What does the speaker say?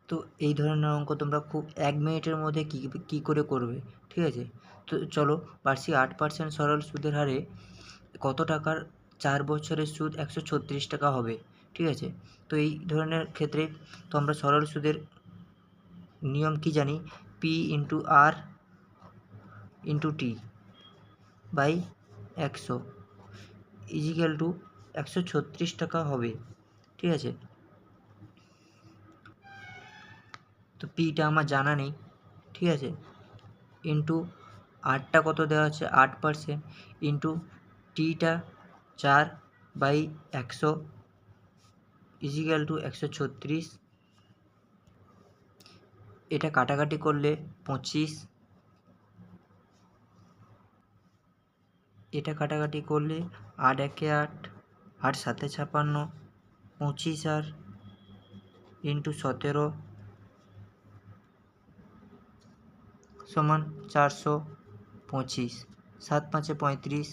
তো এই ধরনের অঙ্ক তোমরা খুব 1 মিনিটের মধ্যে কী করে করবে, ঠিক আছে? তো চলো, বার্ষিক 8% সরল সুদের হারে কত টাকার 4 বছরের সুদ 136 টাকা হবে, ঠিক আছে? তো এই ধরনের ক্ষেত্রে তো আমরা সরল সুদের নিয়ম কি জানি, P × R × T by 100 is equal to 136 টাকা হবে, ঠিক আছে? তো পিটা আমার জানা নেই, ঠিক আছে? ইন্টু আরটা কত দেওয়া আছে, 8%, ইন্টু টিটা 4/100 ইজিক্যাল টু 136। এটা কাটাকাটি করলে 25, এটা কাটাকাটি করলে 8 × 1 = 8, 8 × 7 = 56, 25 আর ইন্টু 17 সমান 425, 7 × 5 = 35।